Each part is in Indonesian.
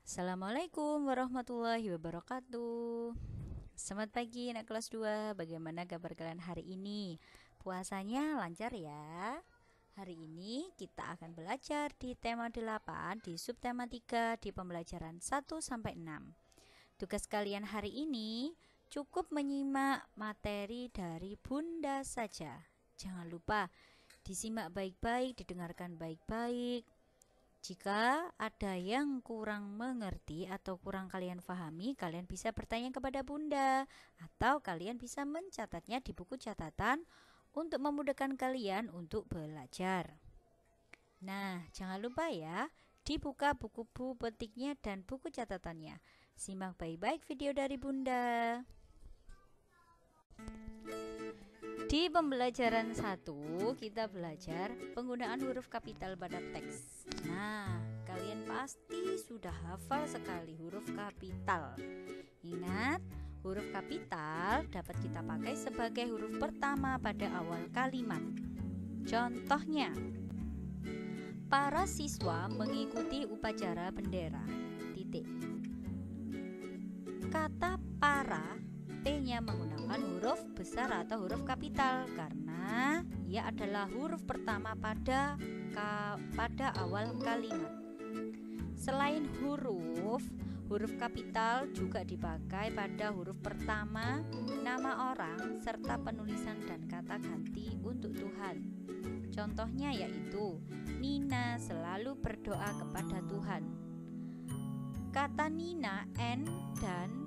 Assalamualaikum warahmatullahi wabarakatuh. Selamat pagi anak kelas 2. Bagaimana kabar kalian hari ini? Puasanya lancar ya? Hari ini kita akan belajar di tema 8 di subtema 3 di pembelajaran 1 sampai 6. Tugas kalian hari ini cukup menyimak materi dari Bunda saja. Jangan lupa disimak baik-baik, didengarkan baik-baik. Jika ada yang kurang mengerti atau kurang kalian pahami, kalian bisa bertanya kepada Bunda atau kalian bisa mencatatnya di buku catatan untuk memudahkan kalian untuk belajar. Nah, jangan lupa ya, dibuka buku petiknya dan buku catatannya. Simak baik-baik video dari Bunda. Di pembelajaran 1, kita belajar penggunaan huruf kapital pada teks. Nah, kalian pasti sudah hafal sekali huruf kapital. Ingat, huruf kapital dapat kita pakai sebagai huruf pertama pada awal kalimat. Contohnya, para siswa mengikuti upacara bendera. Titik. Kata para, P-nya menggunakan huruf besar atau huruf kapital karena ia adalah huruf pertama pada awal kalimat. Selain huruf kapital juga dipakai pada huruf pertama, nama orang, serta penulisan dan kata ganti untuk Tuhan. Contohnya yaitu, Nina selalu berdoa kepada Tuhan. Kata Nina, N, dan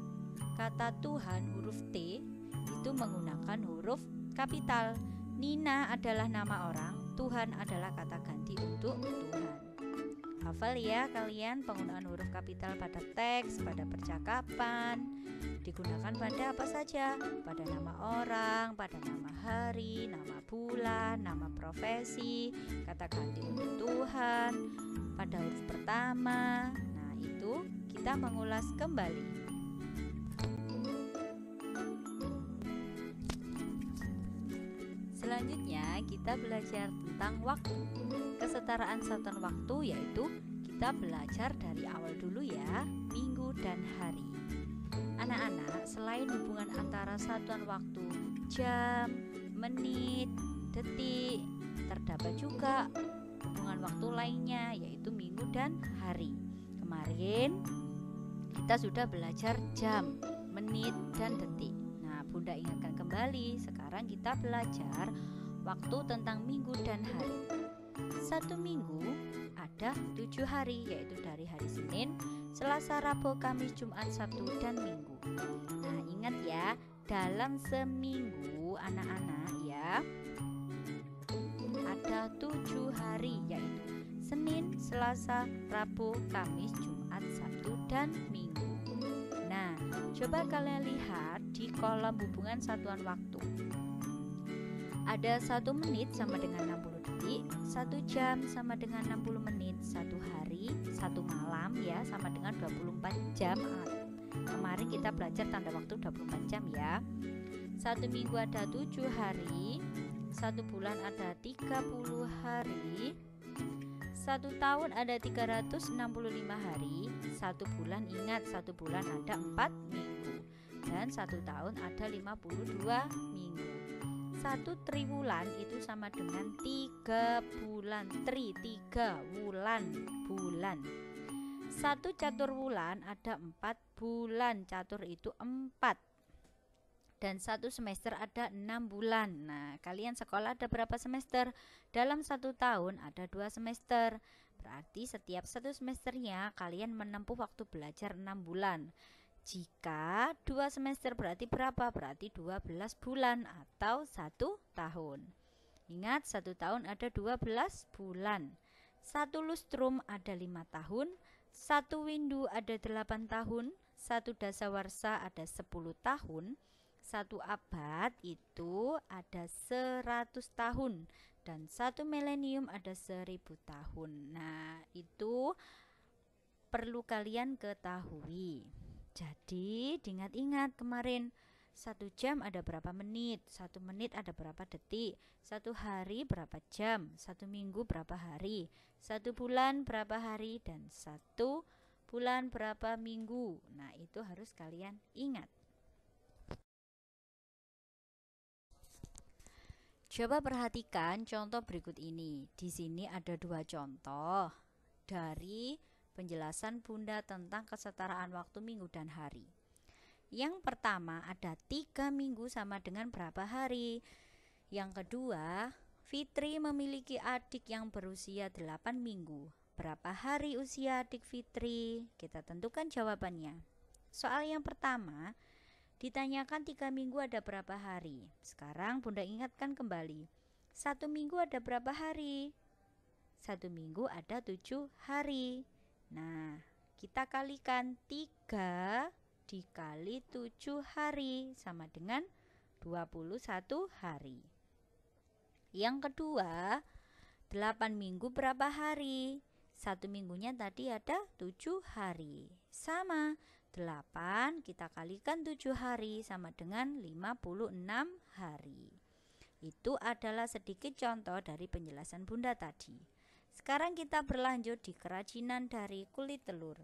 kata Tuhan huruf T itu menggunakan huruf kapital. Nina adalah nama orang, Tuhan adalah kata ganti untuk Tuhan. Hafal ya kalian penggunaan huruf kapital pada teks, pada percakapan. Digunakan pada apa saja? Pada nama orang, pada nama hari, nama bulan, nama profesi, kata ganti untuk Tuhan, pada huruf pertama. Nah, itu kita mengulas kembali. Selanjutnya kita belajar tentang waktu. Kesetaraan satuan waktu yaitu kita belajar dari awal dulu ya, minggu dan hari. Anak-anak, selain hubungan antara satuan waktu jam, menit, detik, terdapat juga hubungan waktu lainnya yaitu minggu dan hari. Kemarin kita sudah belajar jam, menit, dan detik. Bunda ingatkan kembali, sekarang kita belajar waktu tentang minggu dan hari. Satu minggu ada 7 hari, yaitu dari hari Senin, Selasa, Rabu, Kamis, Jumat, Sabtu, dan Minggu. Nah, ingat ya, dalam seminggu anak-anak ya, ada 7 hari, yaitu Senin, Selasa, Rabu, Kamis, Jumat, Sabtu, dan Minggu. Nah, coba kalian lihat di kolom hubungan satuan waktu. Ada 1 menit sama dengan 60 detik, 1 jam sama dengan 60 menit, 1 hari, 1 malam ya sama dengan 24 jam. Kemarin kita belajar tanda waktu 24 jam ya. 1 minggu ada 7 hari, 1 bulan ada 30 hari, 1 tahun ada 365 hari, 1 bulan ingat 1 bulan ada 4 minggu, dan 1 tahun ada 52 minggu. 1 triwulan itu sama dengan 3 bulan, 3 bulan. 1 catur bulan ada 4 bulan, catur itu 4. Dan 1 semester ada 6 bulan. Nah, kalian sekolah ada berapa semester? Dalam 1 tahun ada 2 semester. Berarti setiap 1 semesternya kalian menempuh waktu belajar 6 bulan. Jika 2 semester berarti berapa? Berarti 12 bulan atau 1 tahun. Ingat, 1 tahun ada 12 bulan. 1 lustrum ada 5 tahun. 1 windu ada 8 tahun. 1 dasawarsa ada 10 tahun. 1 abad itu ada 100 tahun dan 1 milenium ada 1000 tahun. Nah, itu perlu kalian ketahui. Jadi, diingat-ingat kemarin 1 jam ada berapa menit, 1 menit ada berapa detik, 1 hari berapa jam, 1 minggu berapa hari, 1 bulan berapa hari, dan 1 bulan, berapa minggu. Nah, itu harus kalian ingat. Coba perhatikan contoh berikut ini. Di sini ada 2 contoh dari penjelasan Bunda tentang kesetaraan waktu minggu dan hari. Yang pertama ada 3 minggu sama dengan berapa hari. Yang kedua, Fitri memiliki adik yang berusia 8 minggu. Berapa hari usia adik Fitri? Kita tentukan jawabannya. Soal yang pertama, ditanyakan 3 minggu ada berapa hari. Sekarang Bunda ingatkan kembali. 1 minggu ada berapa hari? 1 minggu ada 7 hari. Nah, kita kalikan 3 dikali 7 hari sama dengan 21 hari. Yang kedua, 8 minggu berapa hari? 1 minggunya tadi ada 7 hari. Sama, 8 kita kalikan 7 hari sama dengan 56 hari. Itu adalah sedikit contoh dari penjelasan Bunda tadi. Sekarang kita berlanjut di kerajinan dari kulit telur.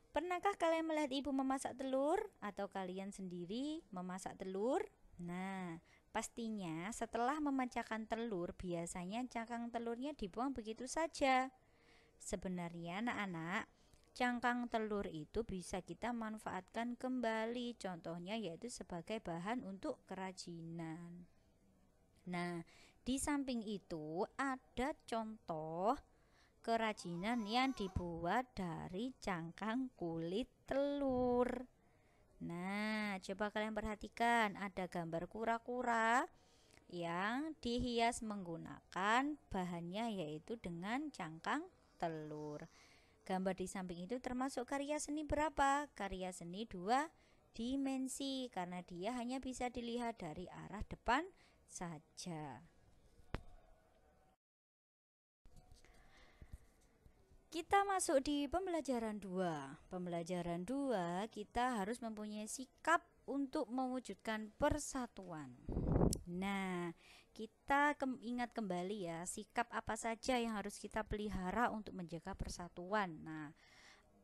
Pernahkah kalian melihat ibu memasak telur atau kalian sendiri memasak telur? Nah, pastinya setelah memecahkan telur biasanya cangkang telurnya dibuang begitu saja. Sebenarnya anak-anak, cangkang telur itu bisa kita manfaatkan kembali, contohnya yaitu sebagai bahan untuk kerajinan. Nah, di samping itu ada contoh kerajinan yang dibuat dari cangkang kulit telur. Nah, coba kalian perhatikan, ada gambar kura-kura yang dihias menggunakan bahannya yaitu dengan cangkang telur. Gambar di samping itu termasuk karya seni berapa? Karya seni 2 dimensi karena dia hanya bisa dilihat dari arah depan saja. Kita masuk di pembelajaran 2. Pembelajaran 2 kita harus mempunyai sikap untuk mewujudkan persatuan. Nah, kita ingat kembali ya, sikap apa saja yang harus kita pelihara untuk menjaga persatuan. Nah,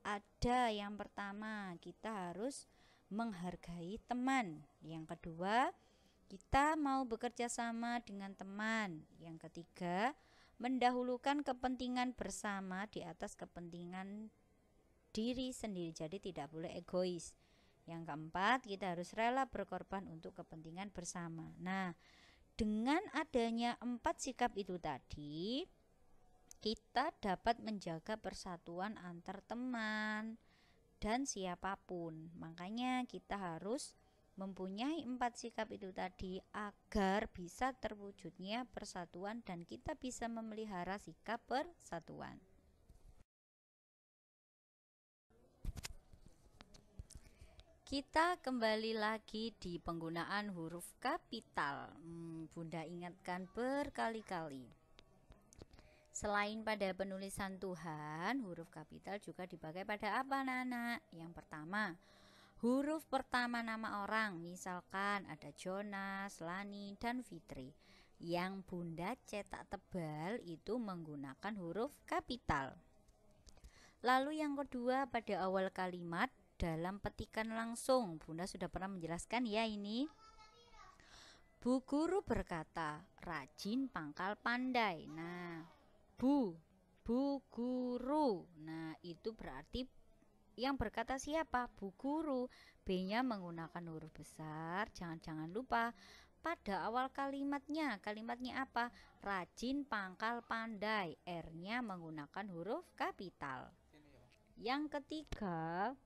ada yang pertama, kita harus menghargai teman. Yang kedua, kita mau bekerja sama dengan teman. Yang ketiga, mendahulukan kepentingan bersama di atas kepentingan diri sendiri. Jadi tidak boleh egois. Yang keempat, kita harus rela berkorban untuk kepentingan bersama. Nah, dengan adanya 4 sikap itu tadi, kita dapat menjaga persatuan antar teman dan siapapun. Makanya kita harus mempunyai 4 sikap itu tadi agar bisa terwujudnya persatuan dan kita bisa memelihara sikap persatuan. Kita kembali lagi di penggunaan huruf kapital. Bunda ingatkan berkali-kali. Selain pada penulisan Tuhan, huruf kapital juga dipakai pada apa anak-anak? Yang pertama, huruf pertama nama orang. Misalkan ada Jonas, Lani, dan Fitri. Yang Bunda cetak tebal itu menggunakan huruf kapital. Lalu yang kedua, pada awal kalimat dalam petikan langsung. Bunda sudah pernah menjelaskan ya ini. Bu guru berkata, rajin pangkal pandai. Nah, bu guru. Nah, itu berarti yang berkata siapa? Bu guru. B-nya menggunakan huruf besar. Jangan lupa pada awal kalimatnya. Kalimatnya apa? Rajin pangkal pandai. R-nya menggunakan huruf kapital. Yang ketiga,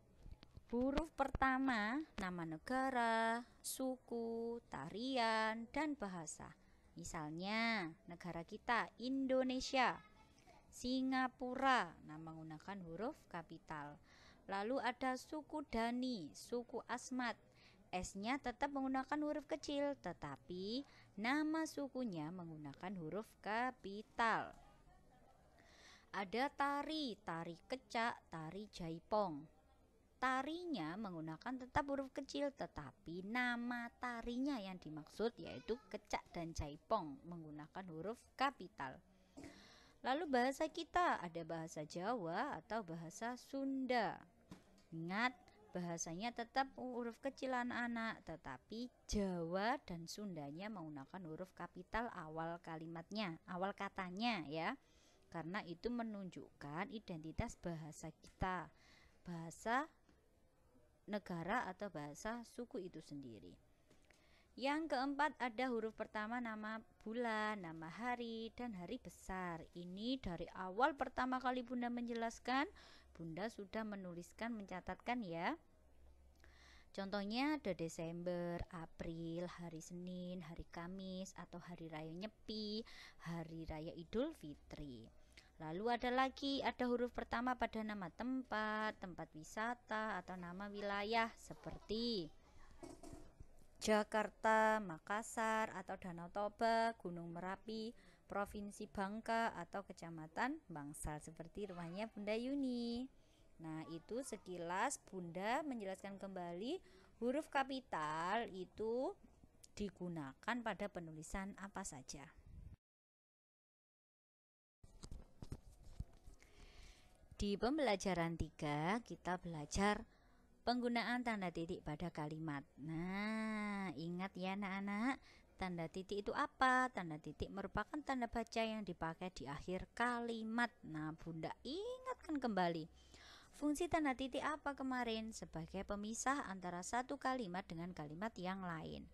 huruf pertama, nama negara, suku, tarian, dan bahasa. Misalnya, negara kita Indonesia, Singapura, nah menggunakan huruf kapital. Lalu ada suku Dani, suku Asmat. S-nya tetap menggunakan huruf kecil, tetapi nama sukunya menggunakan huruf kapital. Ada tari kecak, tari jaipong. Tarinya menggunakan tetap huruf kecil, tetapi nama tarinya yang dimaksud yaitu kecak dan jaipong menggunakan huruf kapital. Lalu bahasa kita ada bahasa Jawa atau bahasa Sunda. Ingat, bahasanya tetap huruf kecil anak-anak, tetapi Jawa dan Sundanya menggunakan huruf kapital awal kalimatnya, awal katanya ya. Karena itu menunjukkan identitas bahasa kita, bahasa negara atau bahasa suku itu sendiri. Yang keempat ada huruf pertama nama bulan, nama hari, dan hari besar. Ini dari awal pertama kali Bunda menjelaskan, Bunda sudah menuliskan, mencatatkan ya. Contohnya ada Desember, April, hari Senin, hari Kamis, atau hari raya Nyepi, hari raya Idul Fitri. Lalu ada lagi, ada huruf pertama pada nama tempat, tempat wisata, atau nama wilayah seperti Jakarta, Makassar, atau Danau Toba, Gunung Merapi, Provinsi Bangka, atau Kecamatan Bangsal seperti rumahnya Bunda Yuni. Nah, itu sekilas Bunda menjelaskan kembali huruf kapital itu digunakan pada penulisan apa saja. Di pembelajaran 3 kita belajar penggunaan tanda titik pada kalimat. Nah, ingat ya anak-anak, tanda titik itu apa? Tanda titik merupakan tanda baca yang dipakai di akhir kalimat. Nah, Bunda ingatkan kembali. Fungsi tanda titik apa kemarin? Sebagai pemisah antara satu kalimat dengan kalimat yang lain.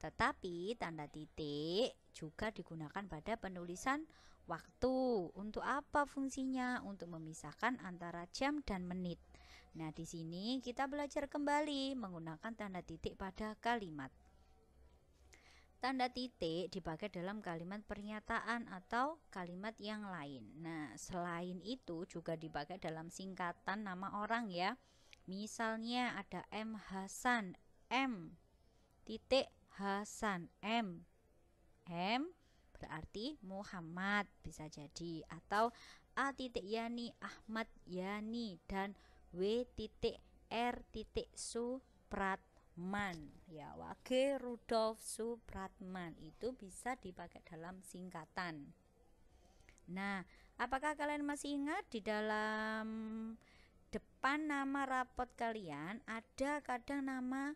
Tetapi tanda titik juga digunakan pada penulisan waktu. Untuk apa fungsinya? Untuk memisahkan antara jam dan menit. Nah, di sini kita belajar kembali menggunakan tanda titik pada kalimat. Tanda titik dipakai dalam kalimat pernyataan atau kalimat yang lain. Nah, selain itu juga dipakai dalam singkatan nama orang ya. Misalnya ada M Hasan, M titik Hasan, M berarti Muhammad bisa jadi, atau A titik Yani, Ahmad Yani, dan W titik R titik Supratman ya, Wage Rudolf Supratman, itu bisa dipakai dalam singkatan. Nah, apakah kalian masih ingat di dalam depan nama rapot kalian ada kadang nama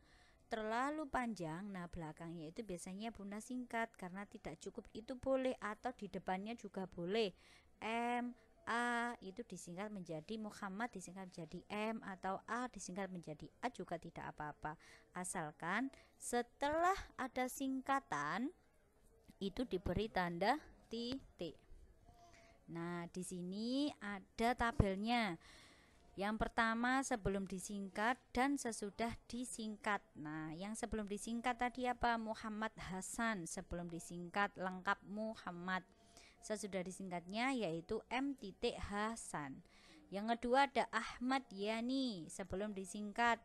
terlalu panjang, nah belakangnya itu biasanya Bunda singkat karena tidak cukup itu boleh, atau di depannya juga boleh. M, A itu disingkat menjadi Muhammad, disingkat menjadi M, atau A disingkat menjadi A juga tidak apa-apa, asalkan setelah ada singkatan itu diberi tanda titik. Nah, di sini ada tabelnya. Yang pertama sebelum disingkat dan sesudah disingkat. Nah, yang sebelum disingkat tadi apa? Muhammad Hasan, sebelum disingkat lengkap Muhammad. Sesudah disingkatnya yaitu M titik Hasan. Yang kedua ada Ahmad Yani, sebelum disingkat.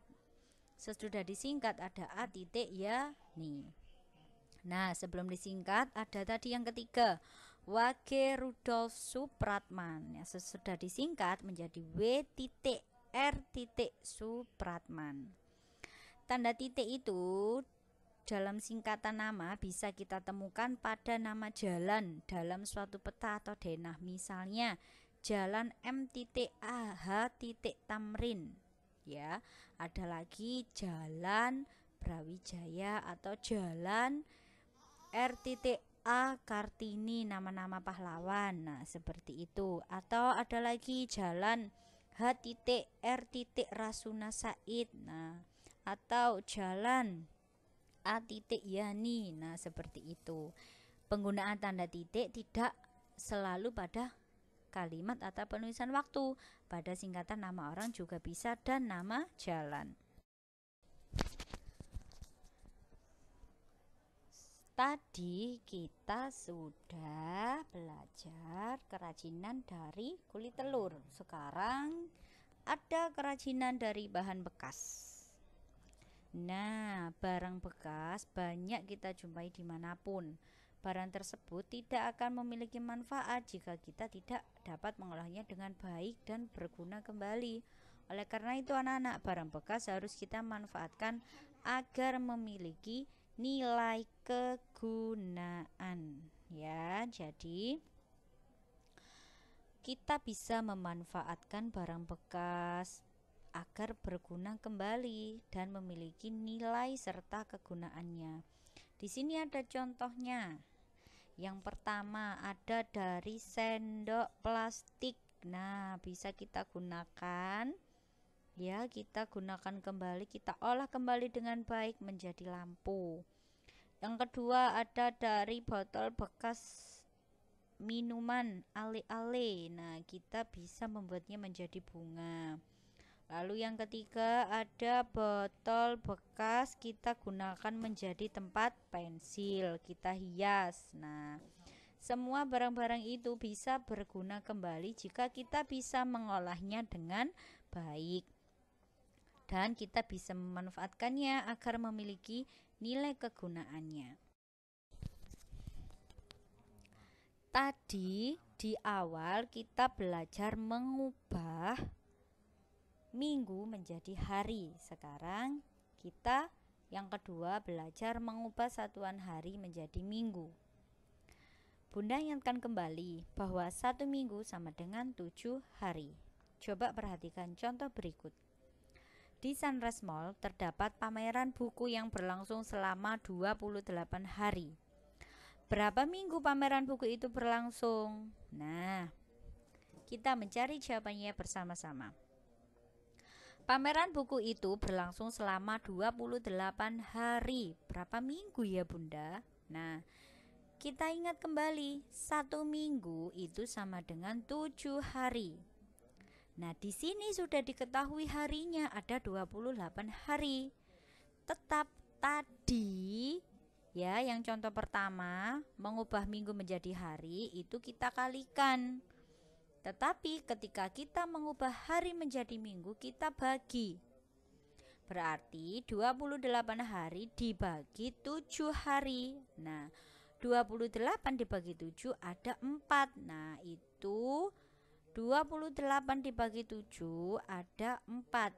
Sesudah disingkat ada A titik Yani. Nah, sebelum disingkat ada tadi yang ketiga, Wage Rudolf Supratman. Ya, sesudah disingkat menjadi W titik R titik Supratman. Tanda titik itu dalam singkatan nama bisa kita temukan pada nama jalan dalam suatu peta atau denah. Misalnya Jalan M titik A H titik Tamrin. Ya, ada lagi Jalan Brawijaya atau Jalan R titik A Kartini, nama-nama pahlawan. Nah, seperti itu. Atau ada lagi Jalan H titik R titik Rasuna Said. Nah, atau Jalan A titik Yani. Nah, seperti itu. Penggunaan tanda titik tidak selalu pada kalimat atau penulisan waktu. Pada singkatan nama orang juga bisa dan nama jalan. Tadi kita sudah belajar kerajinan dari kulit telur. Sekarang ada kerajinan dari bahan bekas. Nah, barang bekas banyak kita jumpai dimanapun. Barang tersebut tidak akan memiliki manfaat jika kita tidak dapat mengolahnya dengan baik dan berguna kembali. Oleh karena itu anak-anak, barang bekas harus kita manfaatkan agar memiliki nilai kegunaan ya. Jadi kita bisa memanfaatkan barang bekas agar berguna kembali dan memiliki nilai serta kegunaannya. Di sini ada contohnya. Yang pertama ada dari sendok plastik. Nah, bisa kita gunakan ya, kita gunakan kembali, kita olah kembali dengan baik menjadi lampu. Yang kedua ada dari botol bekas minuman ale-ale. Nah, kita bisa membuatnya menjadi bunga. Lalu yang ketiga ada botol bekas, kita gunakan menjadi tempat pensil, kita hias. Nah, semua barang-barang itu bisa berguna kembali jika kita bisa mengolahnya dengan baik. Dan kita bisa memanfaatkannya agar memiliki nilai kegunaannya. Tadi di awal kita belajar mengubah minggu menjadi hari. Sekarang kita yang kedua belajar mengubah satuan hari menjadi minggu. Bunda ingatkan kembali bahwa 1 minggu sama dengan 7 hari. Coba perhatikan contoh berikut. Di Sunrise Mall terdapat pameran buku yang berlangsung selama 28 hari. Berapa minggu pameran buku itu berlangsung? Nah, kita mencari jawabannya bersama-sama. Pameran buku itu berlangsung selama 28 hari. Berapa minggu ya Bunda? Nah, kita ingat kembali, 1 minggu itu sama dengan 7 hari. Nah, di sini sudah diketahui harinya ada 28 hari. Tetap tadi ya, yang contoh pertama, mengubah minggu menjadi hari itu kita kalikan. Tetapi ketika kita mengubah hari menjadi minggu, kita bagi. Berarti 28 hari dibagi 7 hari. Nah, 28 dibagi 7 ada 4. Nah, itu 28 dibagi 7 ada 4.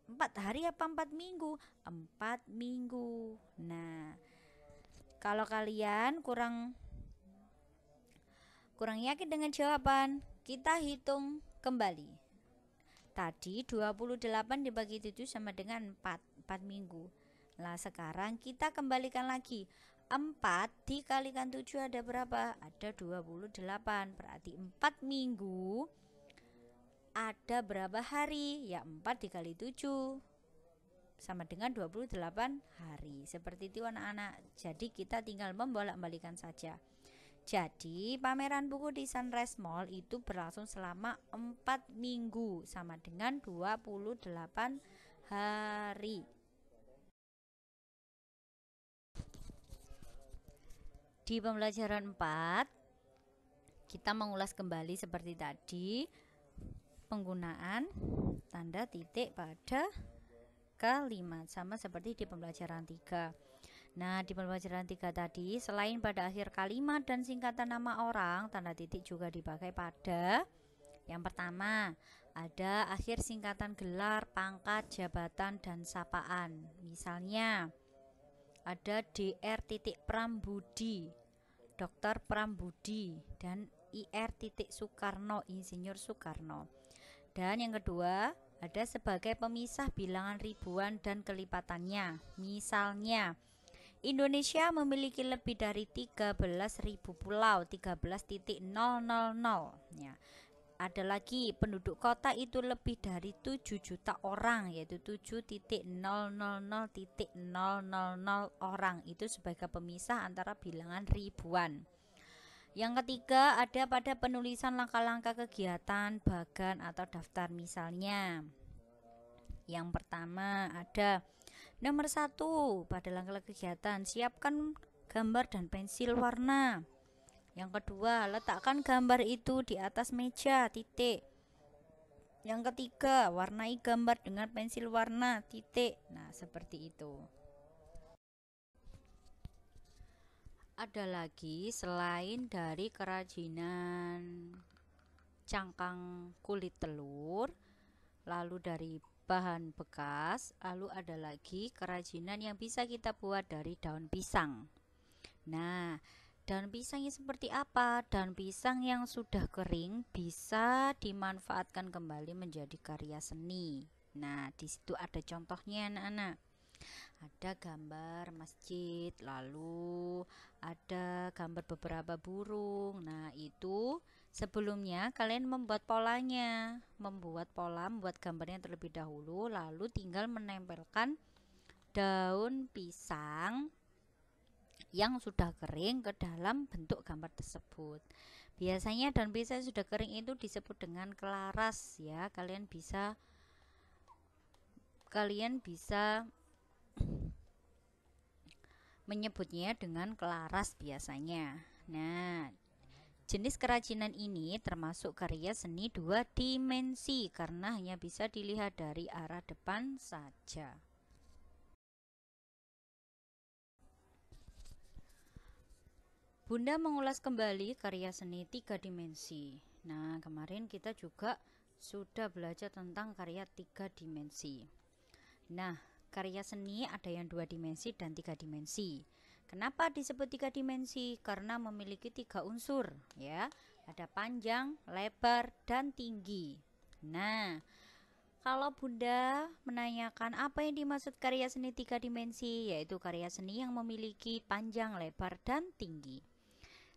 4 hari apa 4 minggu? 4 minggu. Nah, kalau kalian kurang yakin dengan jawaban, kita hitung kembali. Tadi 28 dibagi 7 sama dengan 4 minggu. Nah, sekarang kita kembalikan lagi. 4 dikalikan 7 ada berapa? Ada 28. Berarti 4 minggu ada berapa hari? Ya 4 dikali 7 sama dengan 28 hari. Seperti itu anak-anak. Jadi kita tinggal membolak-balikan saja. Jadi pameran buku di Sunrise Mall itu berlangsung selama 4 minggu sama dengan 28 hari. Di pembelajaran 4 kita mengulas kembali seperti tadi penggunaan tanda titik pada kalimat sama seperti di pembelajaran 3. Nah, di pembelajaran 3 tadi, selain pada akhir kalimat dan singkatan nama orang, tanda titik juga dipakai pada yang pertama, ada akhir singkatan gelar, pangkat, jabatan, dan sapaan. Misalnya, ada Dr. Prambudi, Dr. Prambudi, dan Ir. Soekarno, Insinyur Soekarno. Dan yang kedua, ada sebagai pemisah bilangan ribuan dan kelipatannya. Misalnya, Indonesia memiliki lebih dari 13.000 pulau, 13.000 ya. Ada lagi penduduk kota itu lebih dari 7 juta orang, yaitu 7.000.000 orang. Itu sebagai pemisah antara bilangan ribuan. Yang ketiga, ada pada penulisan langkah-langkah kegiatan, bagan atau daftar. Misalnya, yang pertama ada nomor 1 pada langkah kegiatan, siapkan gambar dan pensil warna. Yang kedua, letakkan gambar itu di atas meja, titik. Yang ketiga, warnai gambar dengan pensil warna, titik. Nah, seperti itu. Ada lagi selain dari kerajinan cangkang kulit telur, lalu dari bahan bekas, lalu ada lagi kerajinan yang bisa kita buat dari daun pisang. Nah, Daun pisangnya seperti apa? Daun pisang yang sudah kering bisa dimanfaatkan kembali menjadi karya seni. Nah, di situ ada contohnya anak-anak. Ada gambar masjid, lalu ada gambar beberapa burung. Nah, itu sebelumnya kalian membuat polanya, membuat gambarnya terlebih dahulu, lalu tinggal menempelkan daun pisang yang sudah kering ke dalam bentuk gambar tersebut. Biasanya daun pisang sudah kering itu disebut dengan kelaras ya. Kalian bisa menyebutnya dengan kelaras biasanya. Nah, jenis kerajinan ini termasuk karya seni 2 dimensi karena hanya bisa dilihat dari arah depan saja. Bunda mengulas kembali karya seni 3 dimensi. Nah, kemarin kita juga sudah belajar tentang karya 3 dimensi. Nah, karya seni ada yang 2 dimensi dan 3 dimensi. Kenapa disebut 3 dimensi? Karena memiliki 3 unsur, ya. Ada panjang, lebar, dan tinggi. Nah, kalau Bunda menanyakan apa yang dimaksud karya seni 3 dimensi, yaitu karya seni yang memiliki panjang, lebar, dan tinggi.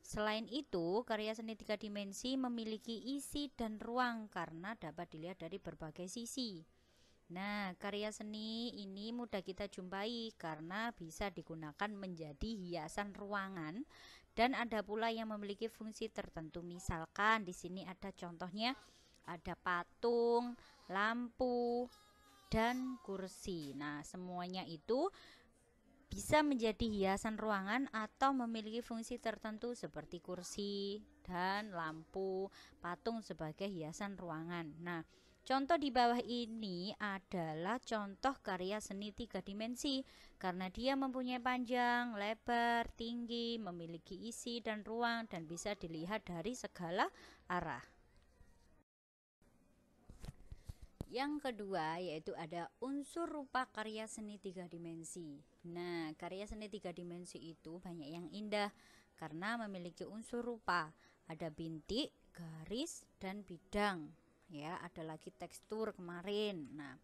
Selain itu, karya seni 3 dimensi memiliki isi dan ruang karena dapat dilihat dari berbagai sisi. Nah, karya seni ini mudah kita jumpai karena bisa digunakan menjadi hiasan ruangan dan ada pula yang memiliki fungsi tertentu. Misalkan di sini ada contohnya, ada patung, lampu, dan kursi. Nah, semuanya itu bisa menjadi hiasan ruangan atau memiliki fungsi tertentu seperti kursi dan lampu, patung sebagai hiasan ruangan. Nah, contoh di bawah ini adalah contoh karya seni 3 dimensi karena dia mempunyai panjang, lebar, tinggi, memiliki isi dan ruang dan bisa dilihat dari segala arah. Yang kedua yaitu ada unsur rupa karya seni 3 dimensi. Nah, karya seni 3 dimensi itu banyak yang indah karena memiliki unsur rupa. Ada bintik, garis, dan bidang. Ya, ada lagi tekstur kemarin. Nah,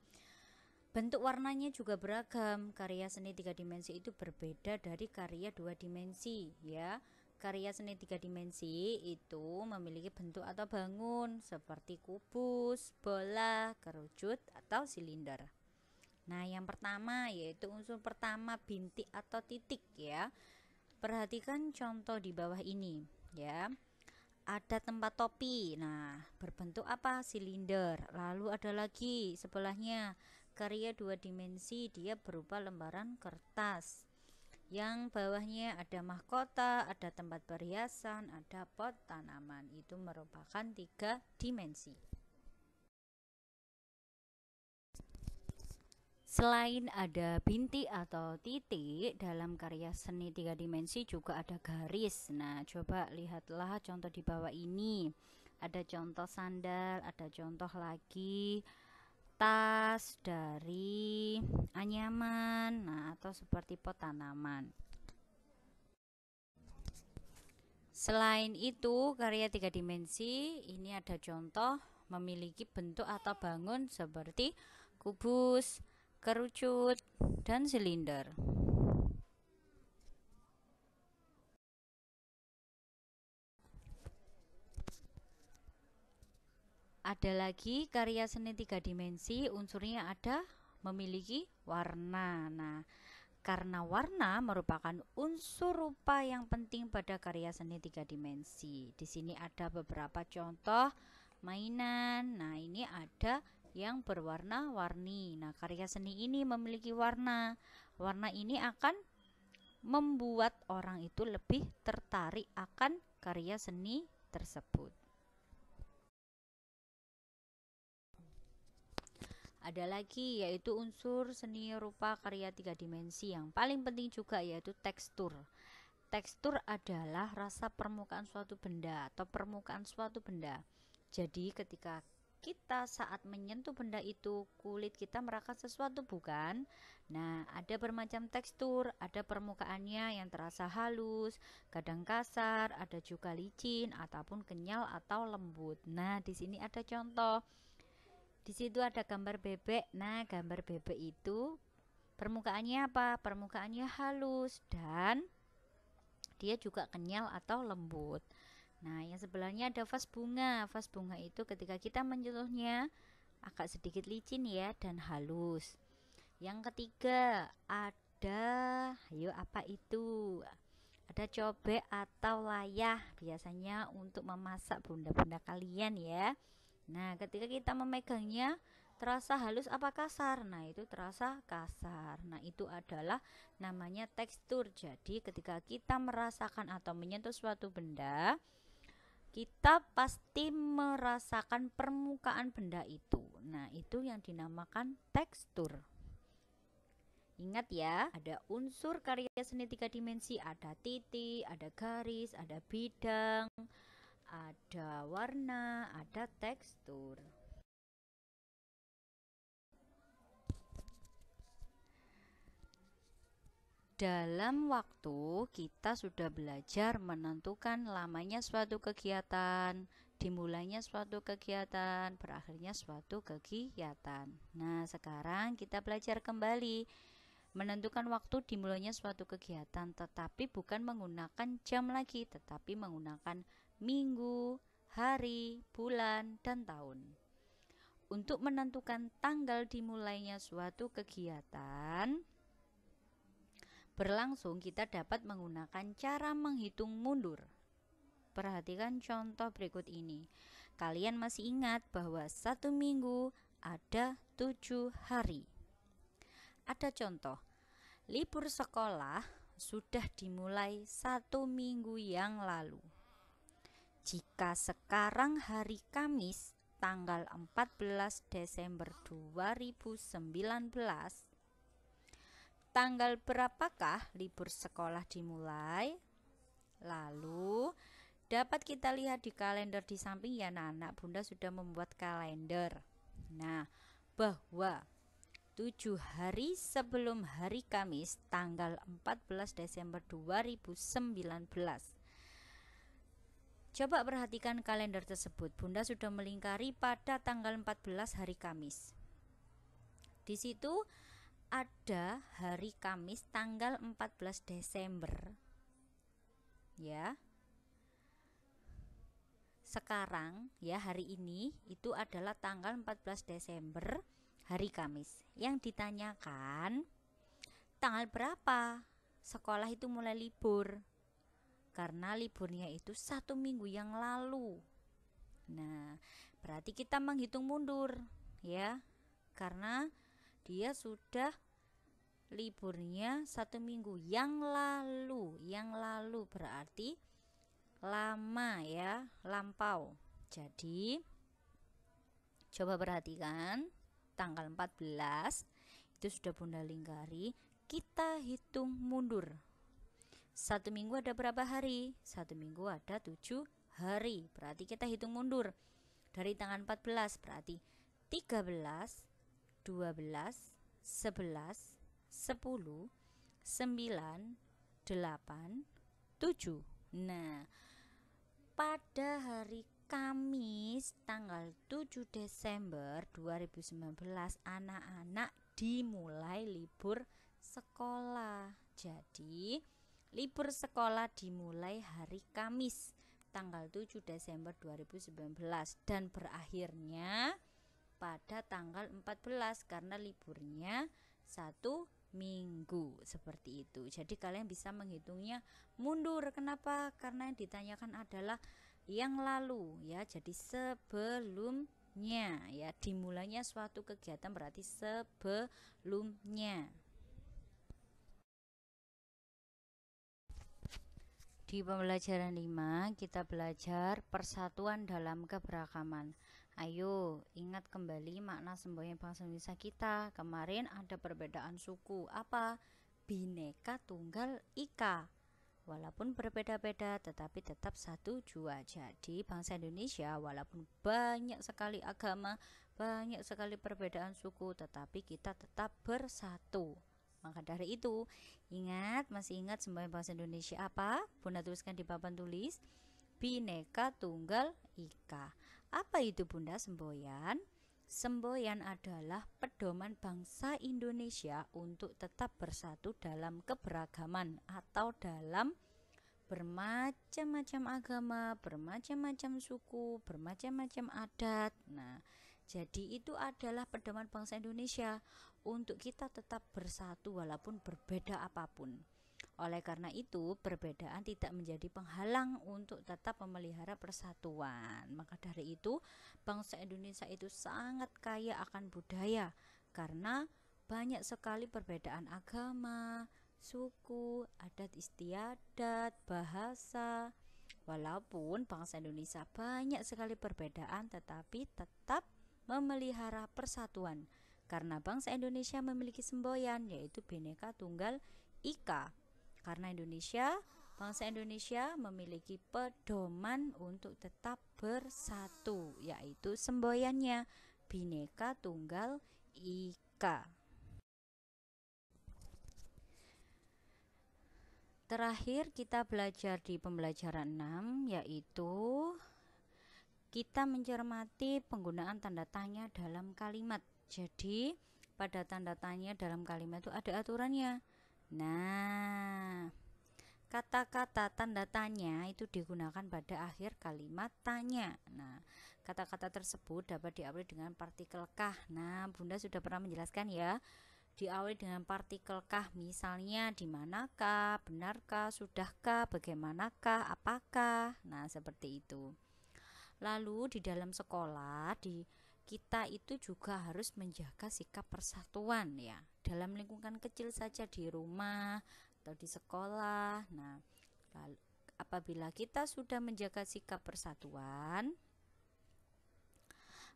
bentuk warnanya juga beragam. Karya seni 3 dimensi itu berbeda dari karya 2 dimensi, ya. Karya seni 3 dimensi itu memiliki bentuk atau bangun seperti kubus, bola, kerucut, atau silinder. Nah, yang pertama yaitu unsur pertama bintik atau titik ya. Perhatikan contoh di bawah ini ya. Ada tempat topi. Nah, berbentuk apa? Silinder. Lalu ada lagi sebelahnya karya 2 dimensi, dia berupa lembaran kertas. Yang bawahnya ada mahkota, ada tempat perhiasan, ada pot tanaman. Itu merupakan 3 dimensi. Selain ada bintik atau titik, dalam karya seni 3 dimensi juga ada garis. Nah, coba lihatlah contoh di bawah ini. Ada contoh sandal, ada contoh lagi tas dari anyaman, nah atau seperti pot tanaman. Selain itu, karya 3 dimensi ini ada contoh memiliki bentuk atau bangun seperti kubus, kerucut, dan silinder. Ada lagi karya seni 3 dimensi, unsurnya ada memiliki warna. Nah, karena warna merupakan unsur rupa yang penting pada karya seni 3 dimensi. Di sini ada beberapa contoh mainan. Nah, ini ada yang berwarna-warni. Nah, karya seni ini memiliki warna. Warna ini akan membuat orang itu lebih tertarik akan karya seni tersebut. Ada lagi yaitu unsur seni rupa karya 3 dimensi yang paling penting juga yaitu tekstur. Tekstur adalah rasa permukaan suatu benda atau permukaan suatu benda. Jadi ketika kita saat menyentuh benda itu, kulit kita merasakan sesuatu, bukan? Nah, ada bermacam tekstur, ada permukaannya yang terasa halus, kadang kasar, ada juga licin ataupun kenyal atau lembut. Nah, di sini ada contoh. Di situ ada gambar bebek. Nah, gambar bebek itu permukaannya apa? Permukaannya halus dan dia juga kenyal atau lembut. Nah, yang sebelahnya ada vas bunga. Vas bunga itu ketika kita menyentuhnya agak sedikit licin ya dan halus. Yang ketiga ada, ayo apa itu? Ada cobek atau layah, biasanya untuk memasak bunda-bunda kalian ya. Nah, ketika kita memegangnya terasa halus apa kasar? Nah, itu terasa kasar. Nah, itu adalah namanya tekstur. Jadi, ketika kita merasakan atau menyentuh suatu benda, kita pasti merasakan permukaan benda itu. Nah, itu yang dinamakan tekstur. Ingat ya, ada unsur karya seni 3 dimensi, ada titik, ada garis, ada bidang, ada warna, ada tekstur. Dalam waktu kita sudah belajar menentukan lamanya suatu kegiatan, dimulainya suatu kegiatan, berakhirnya suatu kegiatan. Nah, sekarang kita belajar kembali menentukan waktu dimulainya suatu kegiatan, tetapi bukan menggunakan jam lagi, tetapi menggunakan minggu, hari, bulan, dan tahun. Untuk menentukan tanggal dimulainya suatu kegiatan berlangsung, kita dapat menggunakan cara menghitung mundur. Perhatikan contoh berikut ini. Kalian masih ingat bahwa 1 minggu ada 7 hari. Ada contoh, libur sekolah sudah dimulai 1 minggu yang lalu. Jika sekarang hari Kamis tanggal 14 Desember 2019, tanggal berapakah libur sekolah dimulai? Lalu dapat kita lihat di kalender di samping ya anak-anak. Bunda sudah membuat kalender. Nah, bahwa 7 hari sebelum hari Kamis tanggal 14 Desember 2019. Coba perhatikan kalender tersebut. Bunda sudah melingkari pada tanggal 14 hari Kamis. Di situ ada hari Kamis tanggal 14 Desember ya. Sekarang ya, hari ini itu adalah tanggal 14 Desember, hari Kamis. Yang ditanyakan tanggal berapa sekolah itu mulai libur, karena liburnya itu 1 minggu yang lalu. Nah, berarti kita menghitung mundur ya, karena dia sudah liburnya 1 minggu yang lalu. Yang lalu berarti lama ya, lampau. Jadi coba perhatikan tanggal 14 itu sudah Bunda lingkari. Kita hitung mundur. 1 minggu ada berapa hari? 1 minggu ada 7 hari. Berarti kita hitung mundur dari tanggal 14, berarti 13, 12, 11, 10, 9, 8, 7. Nah, pada hari Kamis tanggal 7 Desember 2019, anak-anak dimulai libur sekolah. Jadi, libur sekolah dimulai hari Kamis tanggal 7 Desember 2019 dan berakhirnya pada tanggal 14 karena liburnya 1 minggu, seperti itu. Jadi kalian bisa menghitungnya mundur. Kenapa? Karena yang ditanyakan adalah yang lalu ya. Jadi sebelumnya ya, dimulainya suatu kegiatan berarti sebelumnya. Di pembelajaran 5 kita belajar persatuan dalam keberagaman. Ayo ingat kembali makna semboyan bangsa Indonesia kita. Kemarin ada perbedaan suku. Apa? Bhinneka Tunggal Ika. walaupun berbeda-beda tetapi tetap satu jua. Jadi bangsa Indonesia walaupun banyak sekali agama, banyak sekali perbedaan suku, tetapi kita tetap bersatu. Maka dari itu, masih ingat semboyan bangsa Indonesia apa? Bunda tuliskan di papan tulis, Bhinneka Tunggal Ika. Apa itu Bunda semboyan? Semboyan adalah pedoman bangsa Indonesia untuk tetap bersatu dalam keberagaman atau dalam bermacam-macam agama, bermacam-macam suku, bermacam-macam adat. Nah, jadi itu adalah pedoman bangsa Indonesia untuk kita tetap bersatu walaupun berbeda apapun. Oleh karena itu, perbedaan tidak menjadi penghalang untuk tetap memelihara persatuan. Maka dari itu, bangsa Indonesia itu sangat kaya akan budaya karena banyak sekali perbedaan agama, suku, adat istiadat, bahasa. Walaupun bangsa Indonesia banyak sekali perbedaan, tetapi tetap memelihara persatuan. Karena bangsa Indonesia memiliki semboyan, yaitu Bhinneka Tunggal Ika. Karena bangsa Indonesia memiliki pedoman untuk tetap bersatu, yaitu semboyannya Bhinneka Tunggal Ika. Terakhir kita belajar di pembelajaran 6, yaitu kita mencermati penggunaan tanda tanya dalam kalimat. Jadi pada tanda tanya dalam kalimat itu ada aturannya. Nah, kata-kata tanda tanya itu digunakan pada akhir kalimat tanya. Nah, kata-kata tersebut dapat diawali dengan partikel kah. Nah, Bunda sudah pernah menjelaskan ya. Diawali dengan partikel kah, misalnya di manakah, benarkah, sudahkah, bagaimanakah, apakah. Nah, seperti itu. Lalu di dalam sekolah kita itu juga harus menjaga sikap persatuan ya. Dalam lingkungan kecil saja di rumah atau di sekolah. Nah, lalu apabila kita sudah menjaga sikap persatuan,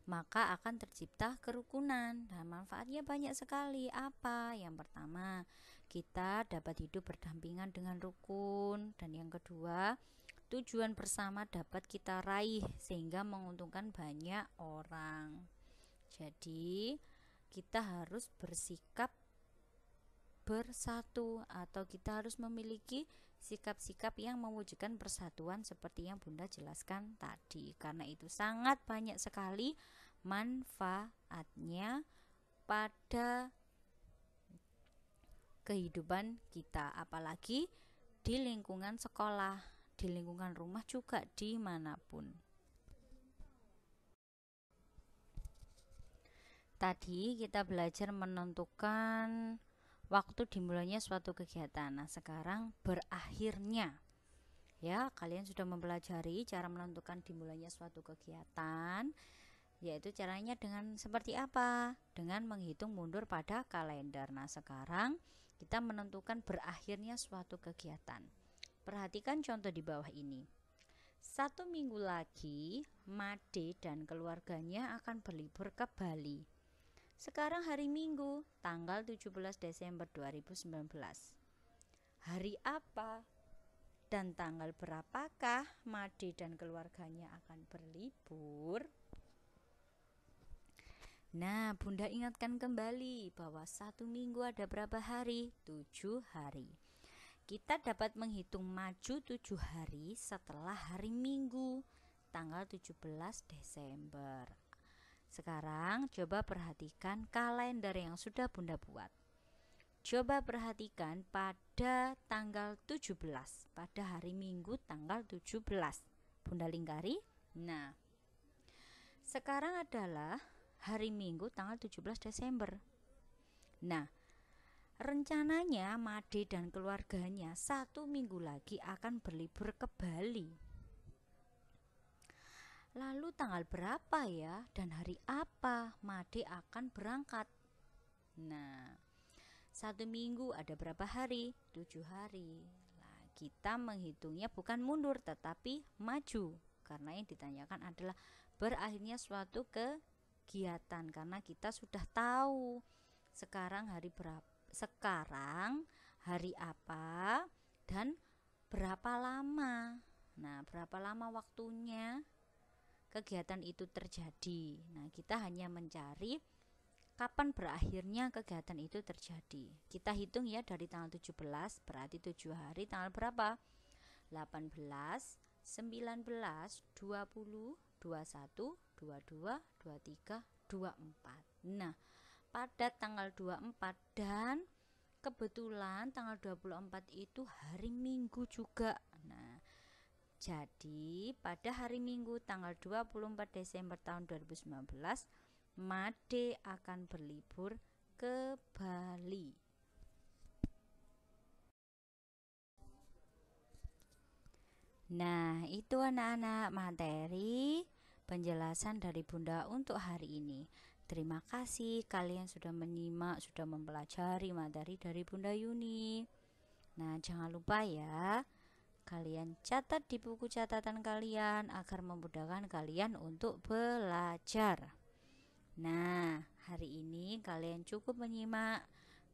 maka akan tercipta kerukunan dan manfaatnya banyak sekali. Apa? Yang pertama, kita dapat hidup berdampingan dengan rukun, dan yang kedua, tujuan bersama dapat kita raih sehingga menguntungkan banyak orang. Jadi kita harus bersikap bersatu atau kita harus memiliki sikap-sikap yang mewujudkan persatuan seperti yang Bunda jelaskan tadi. Karena itu sangat banyak sekali manfaatnya pada kehidupan kita, apalagi di lingkungan sekolah, di lingkungan rumah juga, dimanapun. Tadi kita belajar menentukan waktu dimulainya suatu kegiatan. Nah, sekarang berakhirnya. Ya, kalian sudah mempelajari cara menentukan dimulainya suatu kegiatan, yaitu caranya dengan seperti apa? Dengan menghitung mundur pada kalender. Nah, sekarang kita menentukan berakhirnya suatu kegiatan. Perhatikan contoh di bawah ini. 1 minggu lagi, Made dan keluarganya akan berlibur ke Bali. Sekarang hari Minggu, tanggal 17 Desember 2019. Hari apa dan tanggal berapakah Made dan keluarganya akan berlibur? Nah, Bunda ingatkan kembali bahwa 1 minggu ada berapa hari? 7 hari. Kita dapat menghitung maju 7 hari setelah hari Minggu, tanggal 17 Desember. Sekarang coba perhatikan kalender yang sudah Bunda buat. Coba perhatikan pada tanggal 17, pada hari Minggu tanggal 17. Bunda lingkari. Nah, sekarang adalah hari Minggu tanggal 17 Desember. Nah, rencananya Made dan keluarganya 1 minggu lagi akan berlibur ke Bali. Lalu tanggal berapa ya dan hari apa Made akan berangkat? Nah, 1 minggu ada berapa hari? 7 hari. Nah, kita menghitungnya bukan mundur tetapi maju, karena yang ditanyakan adalah berakhirnya suatu kegiatan, karena kita sudah tahu sekarang hari berapa, sekarang hari apa, dan berapa lama. Nah, berapa lama waktunya kegiatan itu terjadi. Nah, kita hanya mencari kapan berakhirnya kegiatan itu terjadi. Kita hitung ya dari tanggal 17, berarti 7 hari, tanggal berapa? 18, 19, 20, 21, 22, 23, 24. Nah, pada tanggal 24 dan kebetulan tanggal 24 itu hari Minggu juga. Nah, jadi pada hari Minggu tanggal 24 Desember tahun 2019, Made akan berlibur ke Bali. Nah, itu anak-anak materi penjelasan dari Bunda untuk hari ini. Terima kasih kalian sudah menyimak, sudah mempelajari materi dari Bunda Yuni. Nah, jangan lupa ya, kalian catat di buku catatan kalian agar memudahkan kalian untuk belajar. Nah, hari ini kalian cukup menyimak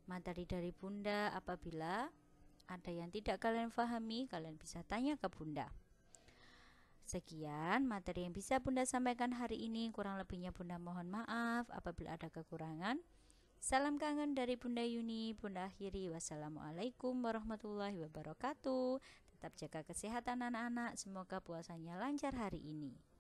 materi dari Bunda. Apabila ada yang tidak kalian pahami, kalian bisa tanya ke Bunda. Sekian materi yang bisa Bunda sampaikan hari ini. Kurang lebihnya Bunda mohon maaf apabila ada kekurangan. Salam kangen dari Bunda Yuni. Bunda akhiri. Wassalamualaikum warahmatullahi wabarakatuh. Tetap jaga kesehatan anak-anak. Semoga puasanya lancar hari ini.